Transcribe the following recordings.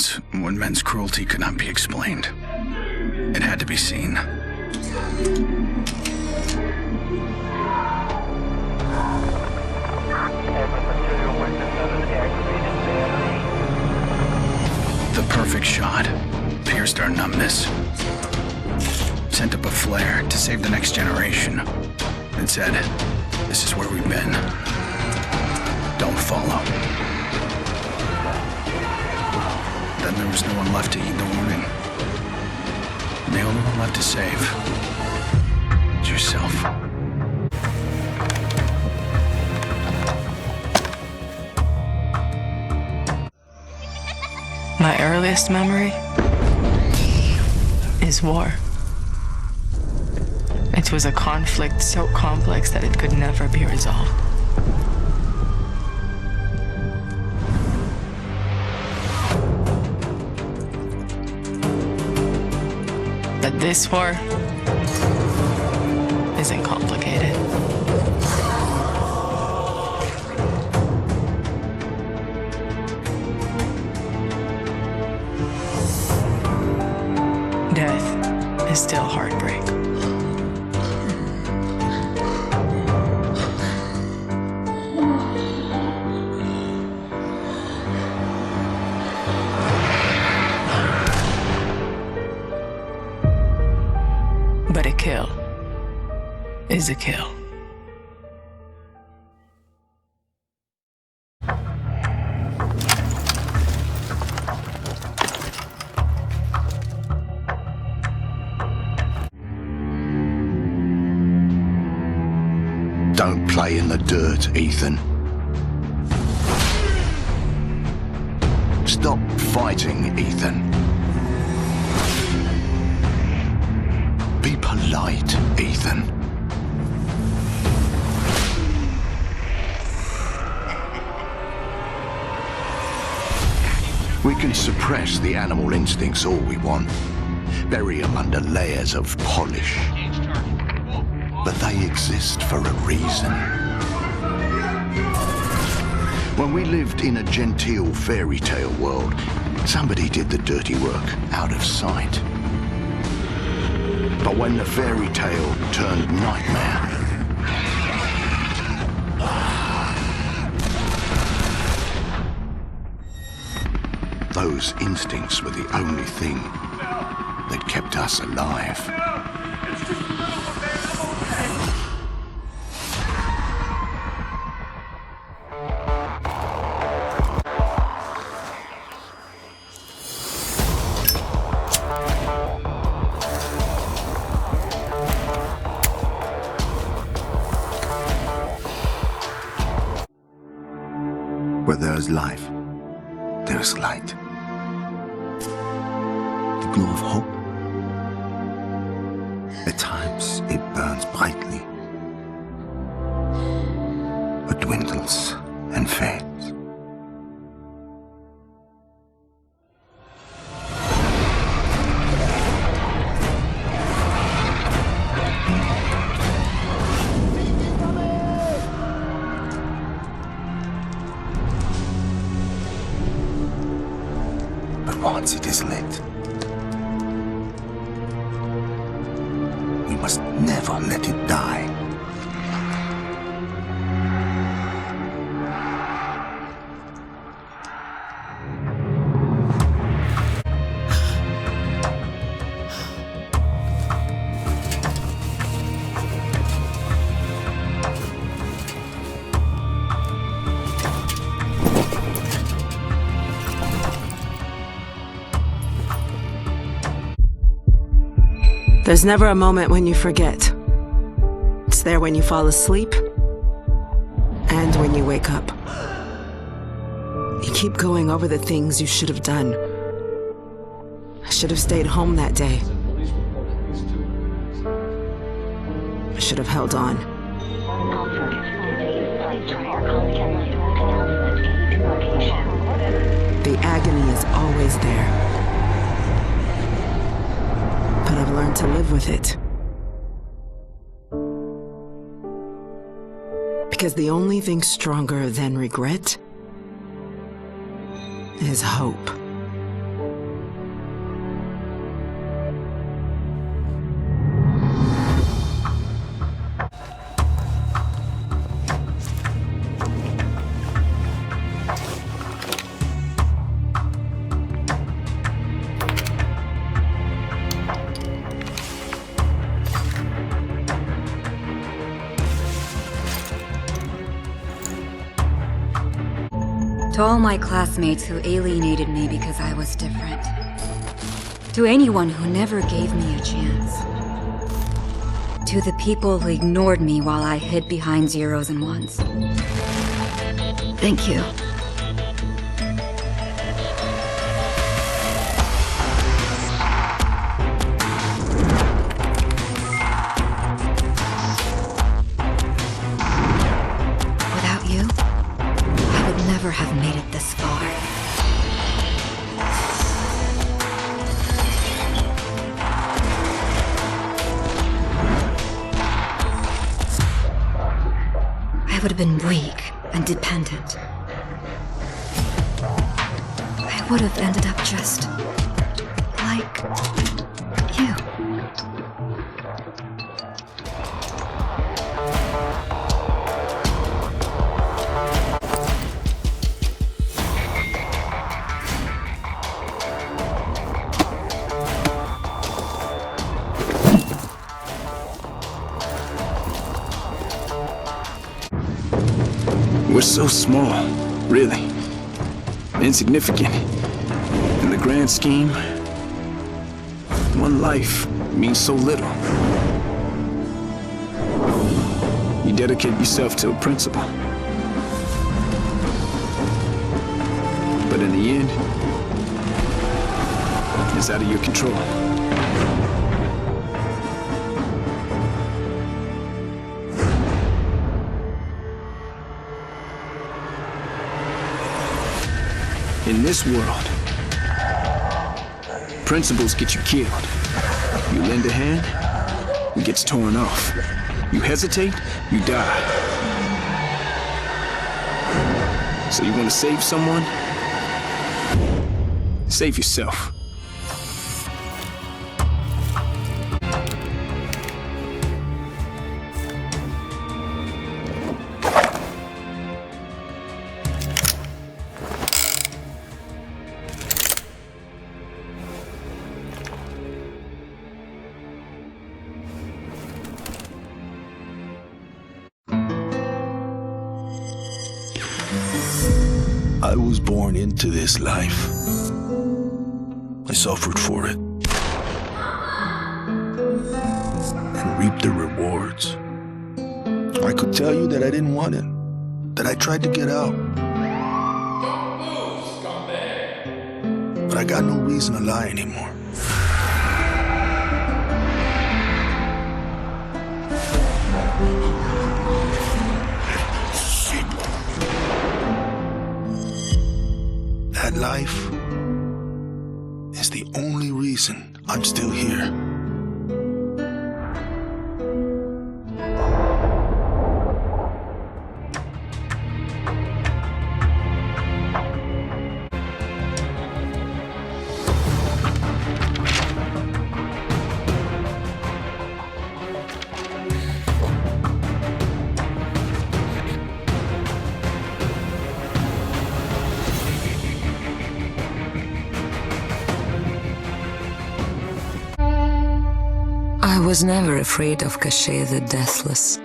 times when men's cruelty could not be explained. It had to be seen. The perfect shot pierced our numbness, sent up a flare to save the next generation. It said, "This is where we've been. Don't follow." Then there was no one left to heed the warning. The only one left to save is yourself. My earliest memory is war. It was a conflict so complex that it could never be resolved. But this war isn't complicated. Death is still heartbreak. But a kill is a kill. Don't play in the dirt, Ethan. Stop fighting, Ethan. Be polite, Ethan. We can suppress the animal instincts all we want, bury them under layers of polish. But they exist for a reason. When we lived in a genteel fairy tale world, somebody did the dirty work out of sight. But when the fairy tale turned nightmare, those instincts were the only thing that kept us alive. Where there is life, there is light. The glow of hope. At times it burns brightly, but dwindles and fades. Once it is lit, we must never let it die. There's never a moment when you forget. It's there when you fall asleep and when you wake up. You keep going over the things you should have done. I should have stayed home that day. I should have held on. The agony is always there. But I've learned to live with it. Because the only thing stronger than regret is hope. To all my classmates who alienated me because I was different. To anyone who never gave me a chance. To the people who ignored me while I hid behind zeros and ones. Thank you. Without you, I would never have made it this far. I would have been weak and dependent. I would have ended up just like you. We're so small, really. Insignificant. In the grand scheme, one life means so little. You dedicate yourself to a principle. But in the end, it's out of your control. In this world, principles get you killed. You lend a hand, it gets torn off. You hesitate, you die. So you want to save someone? Save yourself. I was born into this life. I suffered for it. And reaped the rewards. I could tell you that I didn't want it. That I tried to get out. But I got no reason to lie anymore. That life is the only reason I'm still here. I was never afraid of Cachet the Deathless.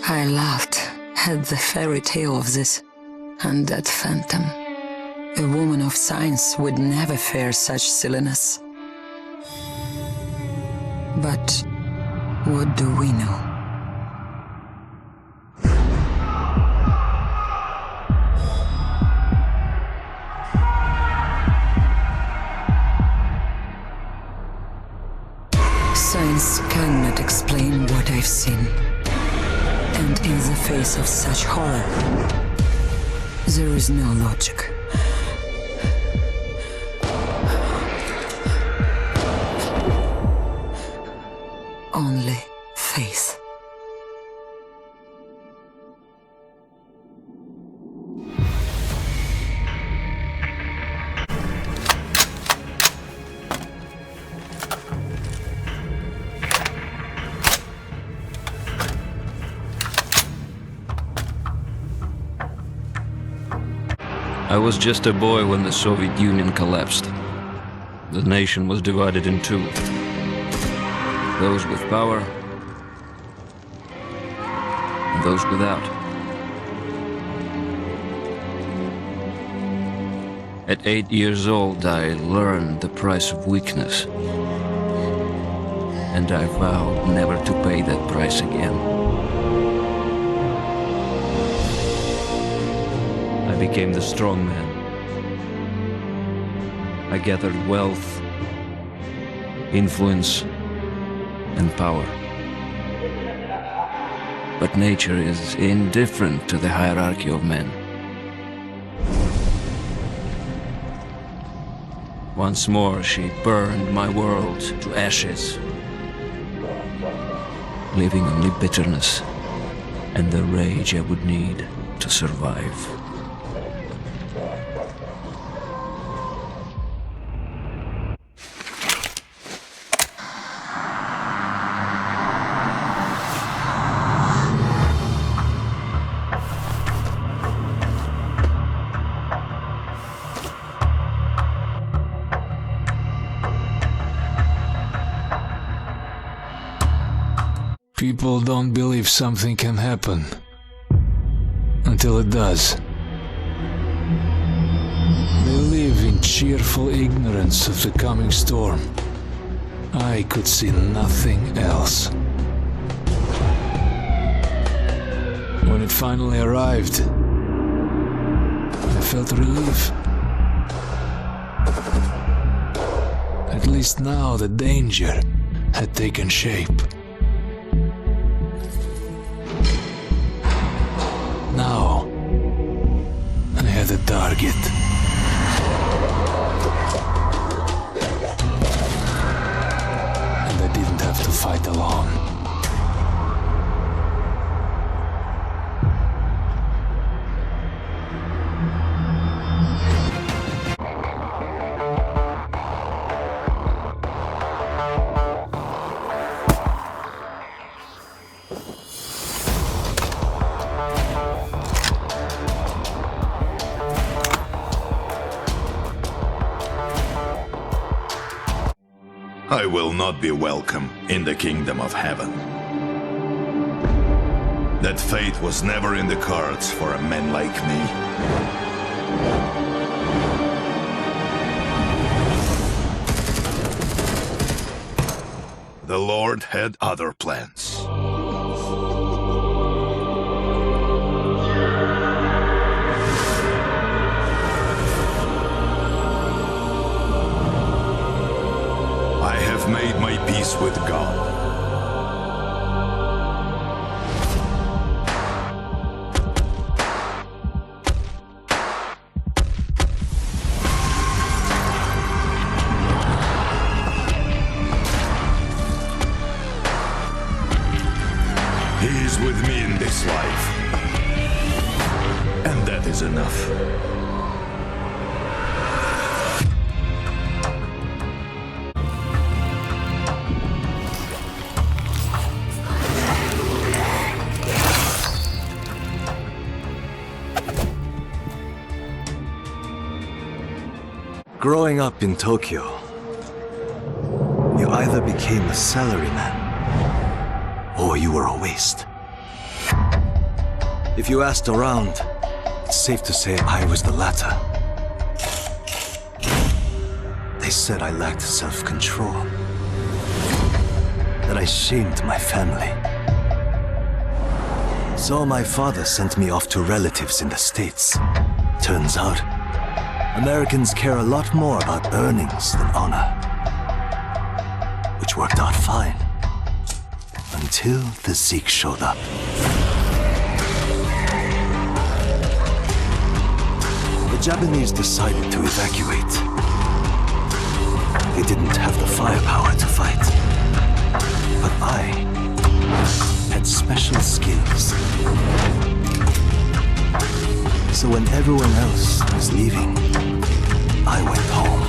I laughed at the fairy tale of this undead phantom. A woman of science would never fear such silliness. But what do we know? Science cannot explain what I've seen. And in the face of such horror, there is no logic. Only faith. I was just a boy when the Soviet Union collapsed. The nation was divided in two. Those with power, and those without. At 8 years old, I learned the price of weakness. And I vowed never to pay that price again. I became the strong man. I gathered wealth, influence, and power. But nature is indifferent to the hierarchy of men. Once more, she burned my world to ashes, leaving only bitterness and the rage I would need to survive. People don't believe something can happen until it does. They live in cheerful ignorance of the coming storm. I could see nothing else. When it finally arrived, I felt relief. At least now the danger had taken shape. Now, I had a target. And I didn't have to fight alone. I will not be welcome in the kingdom of heaven. That fate was never in the cards for a man like me. The Lord had other plans. Made my peace with God. He is with me in this life, and that is enough. Growing up in Tokyo, you either became a salaryman or you were a waste. If you asked around, it's safe to say I was the latter. They said I lacked self-control, that I shamed my family. So my father sent me off to relatives in the States. Turns out, Americans care a lot more about earnings than honor. Which worked out fine. Until the Zeke showed up. The Japanese decided to evacuate. They didn't have the firepower to fight. But I had special skills. So when everyone else was leaving, I went home.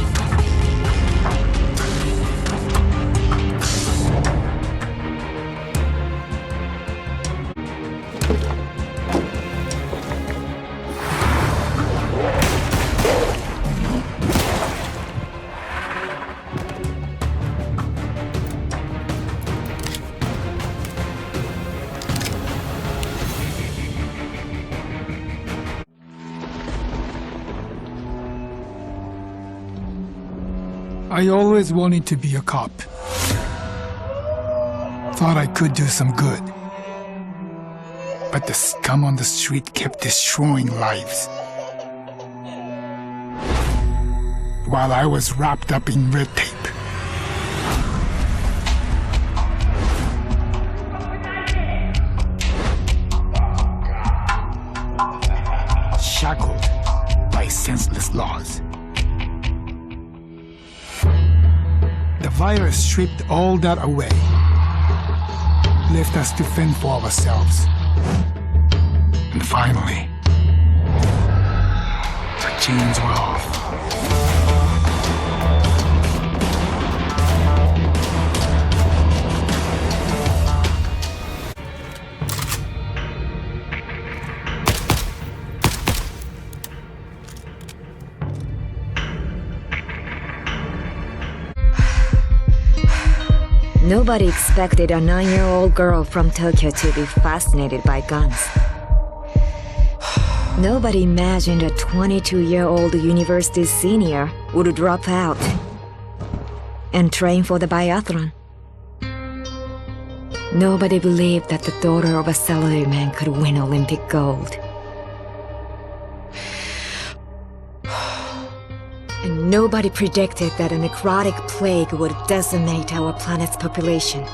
I always wanted to be a cop. Thought I could do some good. But the scum on the street kept destroying lives. While I was wrapped up in red tape. Shackled by senseless laws. The virus stripped all that away. Left us to fend for ourselves. And finally, the chains were off. Nobody expected a 9-year-old girl from Tokyo to be fascinated by guns. Nobody imagined a 22-year-old university senior would drop out and train for the biathlon. Nobody believed that the daughter of a salaryman could win Olympic gold. And nobody predicted that a necrotic plague would decimate our planet's population.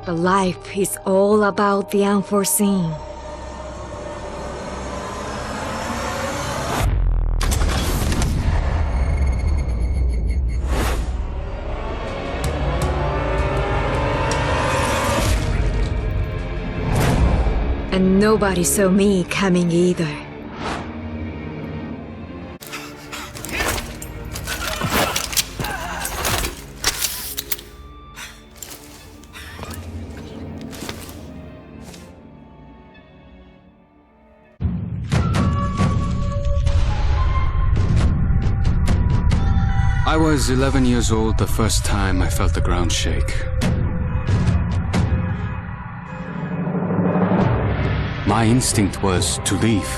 But life is all about the unforeseen. And nobody saw me coming either. I was 11 years old the first time I felt the ground shake. My instinct was to leave,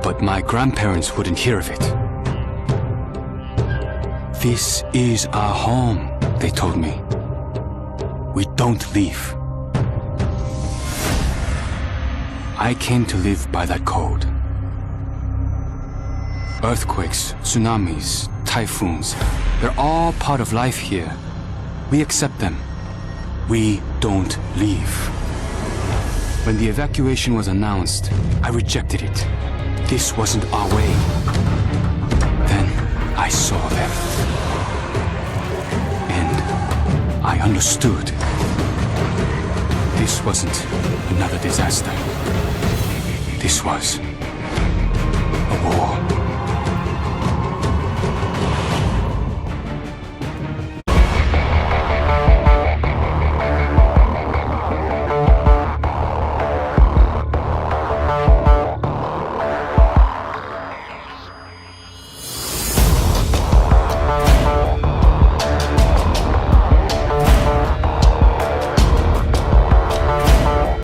but my grandparents wouldn't hear of it. This is our home, they told me. We don't leave. I came to live by that code. Earthquakes, tsunamis, typhoons, they're all part of life here. We accept them. We don't leave. When the evacuation was announced, I rejected it. This wasn't our way. Then I saw them. And I understood. This wasn't another disaster. This was a war.